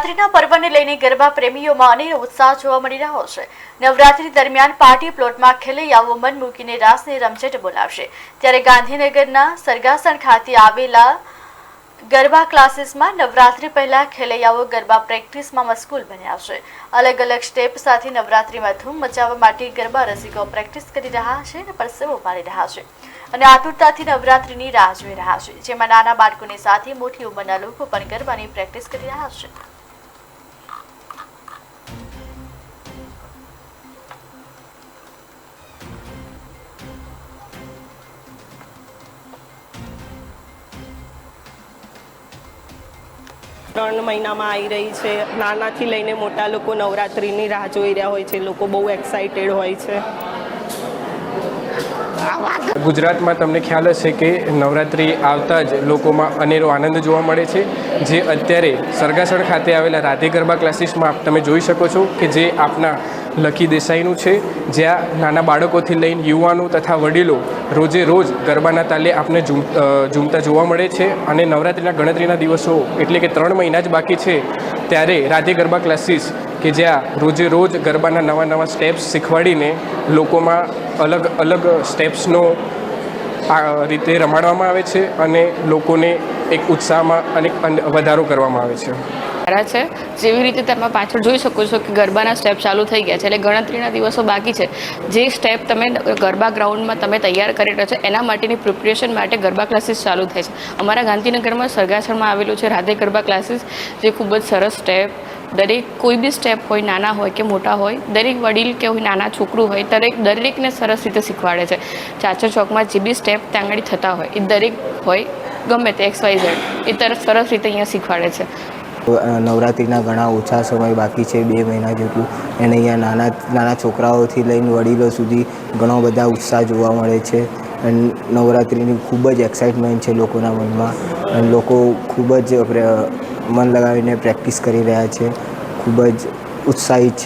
નવરાત્રીના પર્વને લઈને ગરબા પ્રેમીઓમાં અનેરો ઉત્સાહ જોવા મળી રહ્યો છે। નવરાત્રી દરમિયાન પાર્ટી પ્લોટમાં ખેલૈયાઓ મન મૂકીને રાસની રમઝટ બોલાવશે, ત્યારે ગાંધીનગરના સરગાસણ ખાતે આવેલા ગરબા ક્લાસીસમાં નવરાત્રી પહેલા ખેલૈયાઓ ગરબા પ્રેક્ટિસમાં મશગુલ બન્યા છે। અલગ અલગ સ્ટેપ સાથે નવરાત્રીમાં ધૂમ મચાવવા માટે ગરબા રસિકો પ્રેક્ટિસ કરી રહ્યા છે અને પરસેવો પાડી રહ્યા છે અને આતુરતાથી નવરાત્રીની રાહ જોઈ રહ્યા છે, જેમાં નાના બાળકોની સાથે મોટી ઉંમરના લોકો પણ ગરબાની પ્રેક્ટિસ કરી રહ્યા છે। ત્રણ મહિનામાં આવી રહી છે। નાનાથી લઈને મોટા લોકો નવરાત્રિની રાહ જોઈ રહ્યા હોય છે। લોકો બહુ એક્સાઇટેડ હોય છે। ગુજરાતમાં તમને ખ્યાલ હશે કે નવરાત્રિ આવતા જ લોકોમાં અનેરો આનંદ જોવા મળે છે, જે અત્યારે સરગાસણ ખાતે આવેલા રાધે ગરબા ક્લાસીસમાં તમે જોઈ શકો છો કે જે આપના લકી દેસાઈનું છે, જ્યાં નાના બાળકોથી લઈને યુવાનો તથા વડીલો રોજે રોજ ગરબાના તાલે આપને ઝૂમતા જોવા મળે છે। અને નવરાત્રિના ગણતરીના દિવસો એટલે કે 3 મહિના જ બાકી છે, ત્યારે રાધે ગરબા ક્લાસીસ કે જ્યાં રોજે રોજ ગરબાના નવા નવા સ્ટેપ્સ શીખવાડીને લોકોમાં અલગ અલગ સ્ટેપ્સનો આ રીતે રમાડવામાં આવે છે અને લોકોને એક ઉત્સાહમાં અને વધારો કરવામાં આવે છે। છે જેવી રીતે તમે પાછળ જોઈ શકો છો કે ગરબાના સ્ટેપ ચાલુ થઈ ગયા છે, એટલે ગણતરીના દિવસો બાકી છે। જે સ્ટેપ તમે ગરબા ગ્રાઉન્ડમાં તમે તૈયાર કરી રહ્યા છો એના માટેની પ્રિપરેશન માટે ગરબા ક્લાસીસ ચાલુ થાય છે। અમારા ગાંધીનગરમાં સરગાસણમાં આવેલું છે રાધે ગરબા ક્લાસીસ, જે ખૂબ જ સરસ સ્ટેપ, દરેક કોઈ બી સ્ટેપ હોય, નાના હોય કે મોટા હોય, દરેક વડીલ કે હોય નાના છોકરું હોય, દરેકને સરસ રીતે શીખવાડે છે। ચાચર ચોકમાં જે બી સ્ટેપ ત્યાં આગળ થતા હોય એ દરેક હોય, ગમે તે XYZ એ સરસ રીતે અહીંયા શીખવાડે છે। નવરાત્રિના ઘણા ઓછા સમય બાકી છે, 2 મહિના જેટલું, અને અહીંયા નાના છોકરાઓથી લઈને વડીલો સુધી ઘણો બધા ઉત્સાહ જોવા મળે છે। અને નવરાત્રિની ખૂબ જ એક્સાઇટમેન્ટ છે લોકોના મનમાં, અને લોકો ખૂબ જ મન લગાવીને પ્રેક્ટિસ કરી રહ્યા છે, ખૂબ જ ઉત્સાહિત છે।